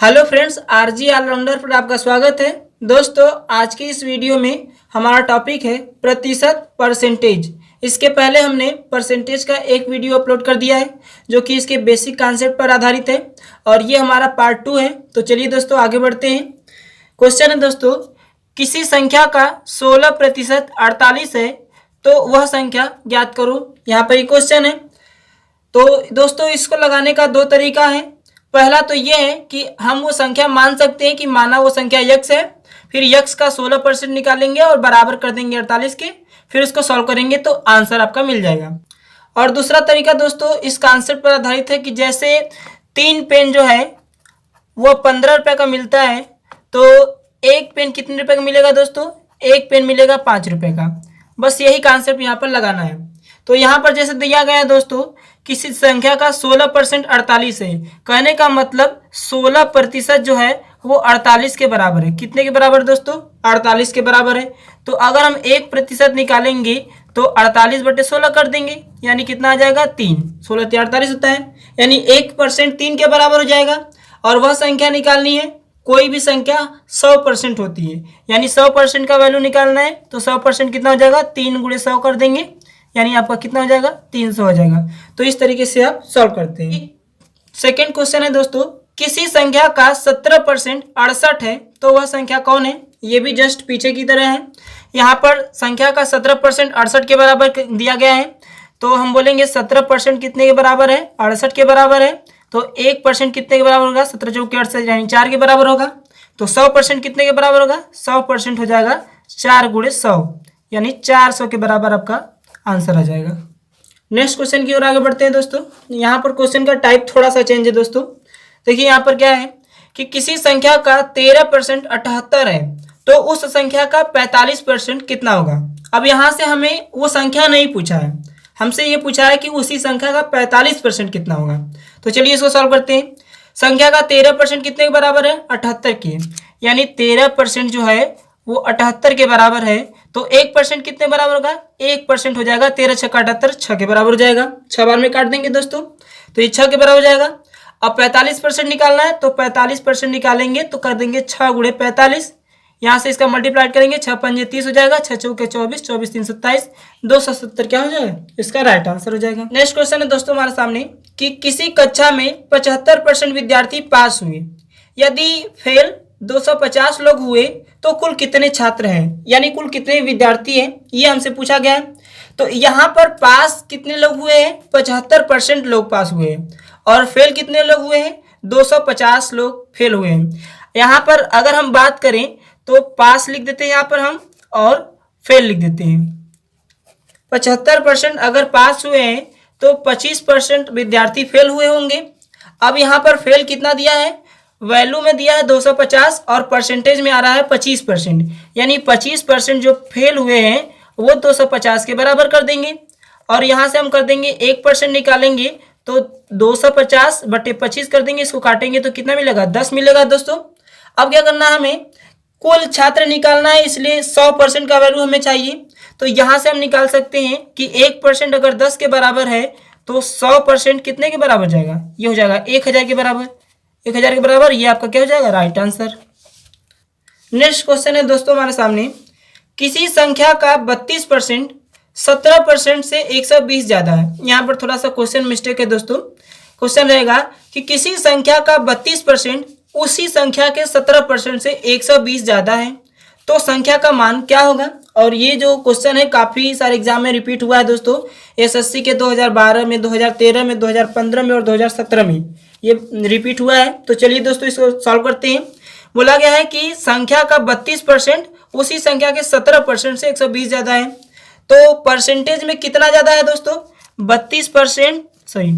Hello friends, RG allrounder पर आपका स्वागत है। दोस्तों, आज की इस वीडियो में हमारा टॉपिक है प्रतिशत परसेंटेज। इसके पहले हमने परसेंटेज का एक वीडियो अपलोड कर दिया है जो कि इसके बेसिक कॉन्सेप्ट पर आधारित है और ये हमारा पार्ट 2 है। तो चलिए दोस्तों आगे बढ़ते हैं। क्वेश्चन है दोस्तों, किसी संख्या का 16% 48 है तो वह संख्या ज्ञात करो। यहाँ पर ये क्वेश्चन है। तो दोस्तों इसको लगाने का दो तरीका है। पहला तो ये है कि हम वो संख्या मान सकते हैं कि माना वो संख्या यक्स है, फिर यक्स का 16% निकालेंगे और बराबर कर देंगे 48 के, फिर उसको सॉल्व करेंगे तो आंसर आपका मिल जाएगा। और दूसरा तरीका दोस्तों इस कॉन्सेप्ट पर आधारित है कि जैसे 3 पेन जो है वो 15 रुपये का मिलता है, तो एक पेन कितने रुपए का मिलेगा दोस्तों? एक पेन मिलेगा 5 रुपये का। बस यही कॉन्सेप्ट यहाँ पर लगाना है। तो यहाँ पर जैसे दिया गया है दोस्तों, किसी संख्या का 16% 48 है, कहने का मतलब 16% जो है वो 48 के बराबर है। कितने के बराबर दोस्तों? 48 के बराबर है। तो अगर हम 1% निकालेंगे तो 48/16 कर देंगे, यानी कितना आ जाएगा? 3। 16 × 48 होता है, यानी 1% 3 के बराबर हो जाएगा। और वह संख्या निकालनी है, कोई भी संख्या 100% होती है, यानी 100% का वैल्यू निकालना है। तो 100% कितना हो जाएगा? 3 × 100 कर देंगे, यानी आपका कितना हो जाएगा? 300 हो जाएगा। तो इस तरीके से आप सॉल्व करते हैं। सेकेंड क्वेश्चन है दोस्तों, किसी संख्या का 17% 68 है तो वह संख्या कौन है? ये भी जस्ट पीछे की तरह है। यहाँ पर संख्या का 17% 68 के बराबर दिया गया है, तो हम बोलेंगे 17% कितने के बराबर है? 68 के बराबर है। तो 1% कितने के बराबर होगा? 17 × 4 = 68, यानी 4 के बराबर होगा। तो 100% कितने के बराबर होगा? 100% हो जाएगा 4 × 100, यानी 400 के बराबर आपका आंसर आ जाएगा। नेक्स्ट क्वेश्चन की ओर आगे बढ़ते हैं दोस्तों। यहाँ पर क्वेश्चन का टाइप थोड़ा सा चेंज है दोस्तों। देखिए यहाँ पर क्या है कि किसी संख्या का 13% 78 है तो उस संख्या का 45% कितना होगा। अब यहाँ से हमें वो संख्या नहीं पूछा है, हमसे ये पूछा है कि उसी संख्या का 45% कितना होगा। तो चलिए इसको सॉल्व करते हैं। संख्या का 13% कितने के बराबर है? 78 के, यानी 13% जो है वो 78 के बराबर है। तो 1% कितने बराबर होगा? 1% हो जाएगा 13 × 6 = 78, 6 के बराबर हो जाएगा। 6 बार में काट देंगे दोस्तों, तो ये 6 के बराबर हो जाएगा। अब 45% निकालना है, तो 45% निकालेंगे तो कर देंगे 6 × 45, यहाँ से इसका मल्टीप्लाइड करेंगे, 6 × 5 = 30 हो जाएगा, 6 × 4 = 24, 24 × 3 = 27, 270 क्या हो जाएगा? इसका राइट आंसर हो जाएगा। नेक्स्ट क्वेश्चन है दोस्तों हमारे सामने कि किसी कक्षा में 75% विद्यार्थी पास हुए, यदि फेल 250 लोग हुए तो कुल कितने छात्र हैं, यानी कुल कितने विद्यार्थी हैं, ये हमसे पूछा गया है। तो यहाँ पर पास कितने लोग हुए हैं? 75% लोग पास हुए हैं। और फेल कितने लोग हुए हैं? 250 लोग फेल हुए हैं। यहाँ पर अगर हम बात करें तो पास लिख देते हैं यहाँ पर हम, और फेल लिख देते हैं। 75% अगर पास हुए हैं तो 25% विद्यार्थी फेल हुए होंगे। अब यहाँ पर फेल कितना दिया है? वैल्यू में दिया है 250 और परसेंटेज में आ रहा है 25%, यानी 25% जो फेल हुए हैं वो 250 के बराबर कर देंगे। और यहाँ से हम कर देंगे 1% निकालेंगे तो 250/25 कर देंगे, इसको काटेंगे तो कितना मिलेगा? 10 मिलेगा दोस्तों। अब क्या करना है? हमें कुल छात्र निकालना है, इसलिए 100% का वैल्यू हमें चाहिए। तो यहाँ से हम निकाल सकते हैं कि 1% अगर 10 के बराबर है तो 100% कितने के बराबर जाएगा? ये हो जाएगा 1000 के बराबर। 1000 के बराबर, ये आपका क्या हो जाएगा? Right answer. नेक्स्ट क्वेश्चन है दोस्तों हमारे सामने, किसी संख्या का 32% 17% से 120 ज़्यादा है। यहाँ पर थोड़ा सा क्वेश्चन मिस्टेक है दोस्तों। क्वेश्चन रहेगा कि किसी संख्या का 32% उसी संख्या के 17% से 120 ज़्यादा है तो संख्या का मान क्या होगा। और ये जो क्वेश्चन है काफ़ी सारे एग्जाम में रिपीट हुआ है दोस्तों। एसएससी के 2012 में, 2013 में, 2015 में और 2017 में ये रिपीट हुआ है। तो चलिए दोस्तों इसको सॉल्व करते हैं। बोला गया है कि संख्या का 32% उसी संख्या के 17% से 120 ज़्यादा है, तो परसेंटेज में कितना ज़्यादा है दोस्तों? 32%, सही।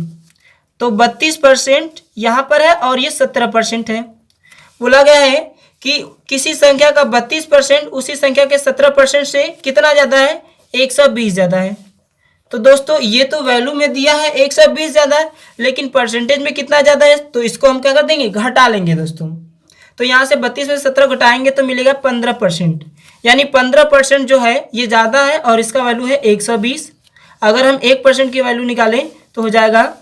तो 32% यहाँ पर है और ये 17% है। बोला गया है कि किसी संख्या का 32% उसी संख्या के 17% से कितना ज़्यादा है? 120 ज़्यादा है। तो दोस्तों ये तो वैल्यू में दिया है 120 ज़्यादा है, लेकिन परसेंटेज में कितना ज़्यादा है? तो इसको हम क्या कर देंगे? घटा लेंगे दोस्तों। तो यहाँ से 32 में 17 घटाएंगे तो मिलेगा 15%, यानी 15% जो है ये ज़्यादा है और इसका वैल्यू है 120। अगर हम 1% की वैल्यू निकालें तो हो जाएगा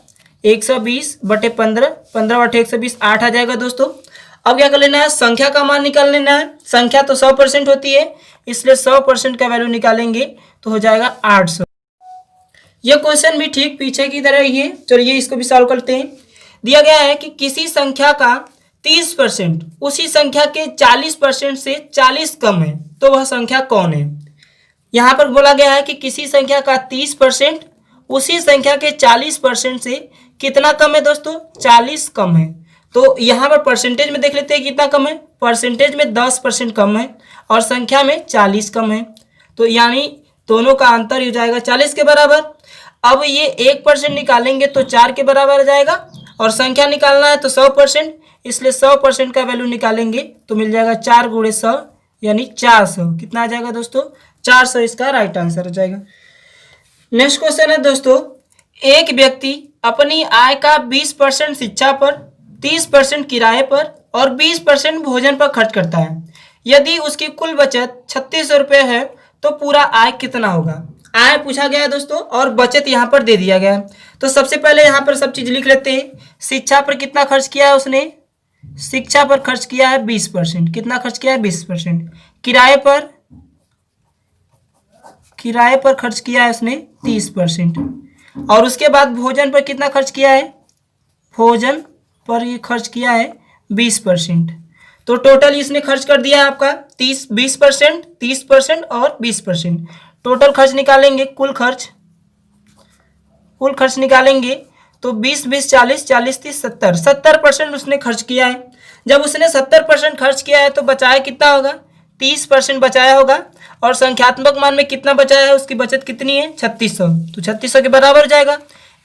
120/15, 15/120 8 आ जाएगा दोस्तों। अब क्या कर लेना है, संख्या का मान निकाल लेना है। संख्या तो 100% होती है, इसलिए 100% का वैल्यू निकालेंगे तो हो जाएगा 800। यह क्वेश्चन भी ठीक पीछे की तरह ही है। चलिए इसको भी सॉल्व करते हैं। दिया गया है कि किसी संख्या का 30% उसी संख्या के 40% से 40 कम है, तो वह संख्या कौन है। यहाँ पर बोला गया है कि किसी संख्या का 30% उसी संख्या के 40% से कितना कम है दोस्तों, 40 कम है। तो यहाँ पर परसेंटेज में देख लेते हैं कितना कम है। परसेंटेज में 10% कम है और संख्या में 40 कम है, तो यानी दोनों का अंतर हो जाएगा 40 के बराबर। अब ये 1% निकालेंगे तो 4 के बराबर आ जाएगा, और संख्या निकालना है तो 100%, इसलिए 100% का वैल्यू निकालेंगे तो मिल जाएगा 4 × 100 यानी 400। कितना आ जाएगा दोस्तों, 400 इसका राइट आंसर हो जाएगा। नेक्स्ट क्वेश्चन है दोस्तों, एक व्यक्ति अपनी आय का 20% शिक्षा पर, 30% किराए पर और 20% भोजन पर खर्च करता है। यदि उसकी कुल बचत 3600 रुपये है तो पूरा आय कितना होगा। आय पूछा गया है दोस्तों और बचत यहाँ पर दे दिया गया है। तो सबसे पहले यहाँ पर सब चीज लिख लेते हैं। शिक्षा पर कितना खर्च किया है उसने, शिक्षा पर खर्च किया है 20%। कितना खर्च किया है, 20%। किराए पर खर्च किया है उसने 30%। और उसके बाद भोजन पर कितना खर्च किया है, भोजन पर ये खर्च किया है 20%। तो टोटल इसने खर्च कर दिया है आपका 20%, 30% और 20%। टोटल खर्च निकालेंगे, कुल खर्च निकालेंगे तो 20 20 40 40 30 70 70% उसने खर्च किया है। जब उसने 70% खर्च किया है तो बचाया कितना होगा, 30% बचाया होगा। और संख्यात्मक मान में कितना बचाया है, उसकी बचत कितनी है 3600, तो 3600 के बराबर हो जाएगा।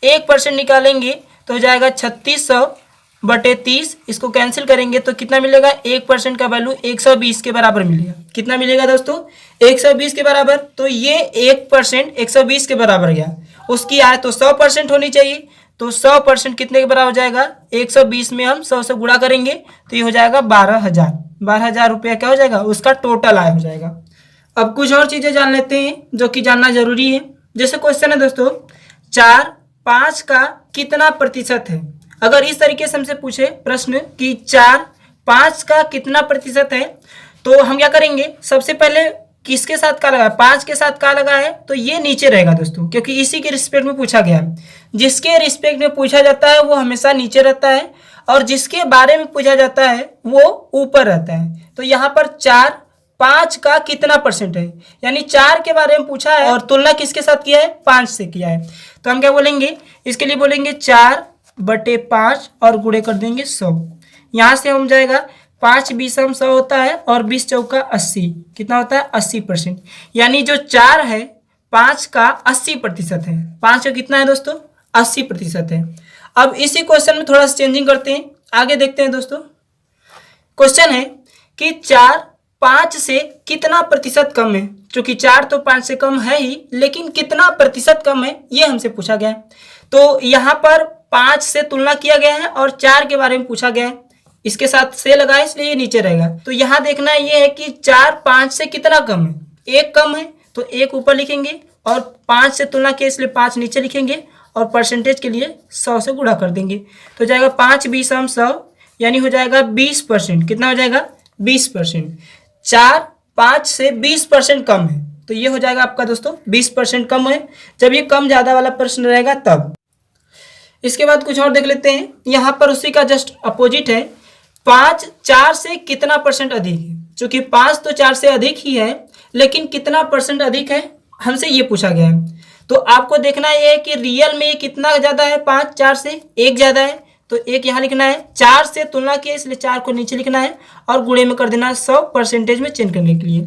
1% निकालेंगे तो हो जाएगा 3600/30। इसको कैंसिल करेंगे तो कितना मिलेगा, 1% का वैल्यू 120 के बराबर मिलेगा। कितना मिलेगा दोस्तों, 120 के बराबर। तो ये 1% 120 के बराबर गया। उसकी आय तो 100% होनी चाहिए, तो 100% कितने के बराबर हो जाएगा, 120 में हम 100 से गुणा करेंगे तो ये हो जाएगा 12,000 रुपया क्या हो जाएगा, उसका टोटल आय हो जाएगा। अब कुछ और चीजें जान लेते हैं जो कि जानना जरूरी है। जैसे क्वेश्चन है दोस्तों, 4 5 का कितना प्रतिशत है। अगर इस तरीके से हमसे पूछे प्रश्न कि 4 5 का कितना प्रतिशत है, तो हम क्या करेंगे, सबसे पहले किसके साथ का लगा, 5 के साथ का लगा है तो ये नीचे रहेगा दोस्तों, क्योंकि इसी के रिस्पेक्ट में पूछा गया है। जिसके रिस्पेक्ट में पूछा जाता है वो हमेशा नीचे रहता है, और जिसके बारे में पूछा जाता है वो ऊपर रहता है। तो यहाँ पर 4 5 का कितना परसेंट है, यानी 4 के बारे में पूछा है और तुलना किसके साथ किया है, 5 से किया है। तो हम क्या बोलेंगे, इसके लिए बोलेंगे 4/5 और गुणे कर देंगे 100। यहाँ से हम जाएगा 5 20 100 होता है और 20 चौका 80, कितना होता है 80%। यानी जो 4 है 5 का 80% है। 5 का कितना है दोस्तों, 80% है। अब इसी क्वेश्चन में थोड़ा सा चेंजिंग करते हैं, आगे देखते हैं दोस्तों। क्वेश्चन है कि 4 5 से कितना प्रतिशत कम है। क्योंकि 4 तो 5 से कम है ही, लेकिन कितना प्रतिशत कम है ये हमसे पूछा गया है। तो यहाँ पर 5 से तुलना किया गया है और 4 के बारे में पूछा गया है। इसके साथ से लगा है इसलिए ये नीचे रहेगा। तो यहाँ देखना ये है कि 4 5 से कितना कम है, 1 कम है तो 1 ऊपर लिखेंगे, और 5 से तुलना किया इसलिए 5 नीचे लिखेंगे, और परसेंटेज के लिए 100 से गुणा कर देंगे तो जाएगा 5 20 100 यानी हो जाएगा 20%। कितना हो जाएगा, 20%। 4 5 से 20% कम है, तो ये हो जाएगा आपका दोस्तों 20% कम है। जब ये कम ज़्यादा वाला प्रश्न रहेगा तब। इसके बाद कुछ और देख लेते हैं। यहाँ पर उसी का जस्ट अपोजिट है, 5 4 से कितना परसेंट अधिक है। चूंकि 5 तो 4 से अधिक ही है, लेकिन कितना परसेंट अधिक है हमसे ये पूछा गया है। तो आपको देखना ये है कि रियल में ये कितना ज़्यादा है, 5 4 से 1 ज़्यादा है, तो 1 यहाँ लिखना है। 4 से तुलना किया इसलिए 4 को नीचे लिखना है और गुणे में कर देना 100 परसेंटेज में चेंज करने के लिए।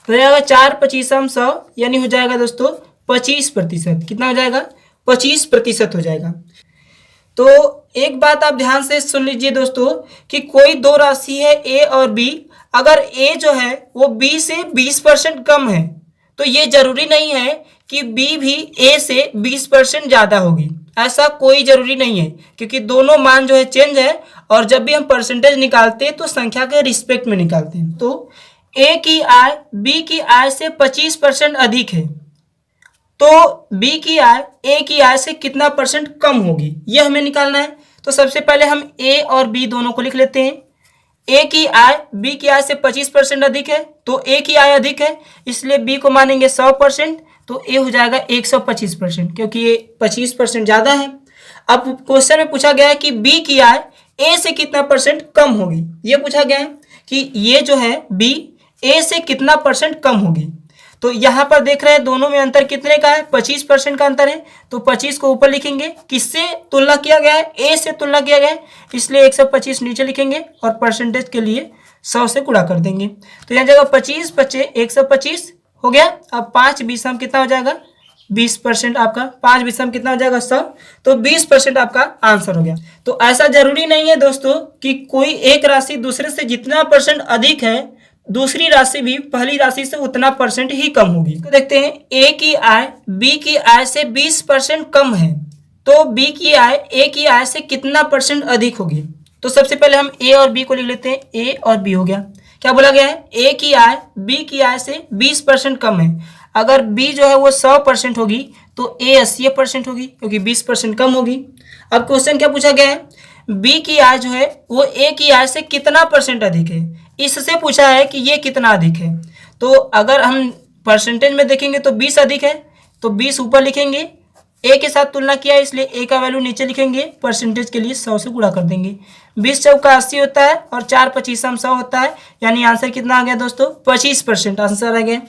तो जाएगा 4 25 100 यानी हो जाएगा दोस्तों 25%। कितना हो जाएगा, 25% हो जाएगा। तो एक बात आप ध्यान से सुन लीजिए दोस्तों कि कोई दो राशि है ए और बी, अगर ए जो है वो बी से 20% कम है तो ये जरूरी नहीं है कि बी भी ए से 20% ज़्यादा होगी। ऐसा कोई जरूरी नहीं है, क्योंकि दोनों मान जो है चेंज है, और जब भी हम परसेंटेज निकालते हैं तो संख्या के रिस्पेक्ट में निकालते हैं। तो ए की आय बी की आय से 25% अधिक है, तो बी की आय ए की आय से कितना परसेंट कम होगी ये हमें निकालना है। तो सबसे पहले हम ए और बी दोनों को लिख लेते हैं। ए की आय बी की आय से 25% अधिक है, तो ए की आय अधिक है, इसलिए बी को मानेंगे 100%, तो ए हो जाएगा 125%, क्योंकि ये 25% ज़्यादा है। अब क्वेश्चन में पूछा गया है कि बी की आय ए से कितना परसेंट कम होगी, ये पूछा गया है कि ये जो है बी ए से कितना परसेंट कम होगी। तो यहाँ पर देख रहे हैं दोनों में अंतर कितने का है, 25% का अंतर है, तो 25 को ऊपर लिखेंगे, किससे तुलना किया गया है, ए से तुलना किया गया है, इसलिए 125 नीचे लिखेंगे और परसेंटेज के लिए 100 से गुणा कर देंगे। तो यहाँ जगह 25 बचे 125 हो गया। अब 5 बीसम कितना हो जाएगा, 20% आपका, 5 बीसम कितना हो जाएगा 100, तो 20% आपका आंसर हो गया। तो ऐसा जरूरी नहीं है दोस्तों कि कोई एक राशि दूसरे से जितना परसेंट अधिक है, दूसरी राशि भी पहली राशि से उतना परसेंट ही कम होगी। तो देखते हैं, ए की आय बी की आय से 20% कम है, तो बी की आय ए की आय से कितना परसेंट अधिक होगी। तो सबसे पहले हम ए और बी को लिख लेते हैं, ए और बी हो गया। क्या बोला गया है, ए की आय बी की आय से 20% कम है। अगर बी जो है वो 100% होगी तो ए 80% होगी, क्योंकि 20% कम होगी। अब क्वेश्चन क्या पूछा गया है, बी की आय जो है वो ए की आय से कितना परसेंट अधिक है, इससे पूछा है कि ये कितना अधिक है। तो अगर हम परसेंटेज में देखेंगे तो 20 अधिक है, तो 20 ऊपर लिखेंगे, ए के साथ तुलना किया है इसलिए ए का वैल्यू नीचे लिखेंगे, परसेंटेज के लिए 100 से गुणा कर देंगे। 20 चौका 80 होता है और 4 पचीसम 100 होता है, यानी आंसर कितना आ गया दोस्तों, 25% आंसर आ गया।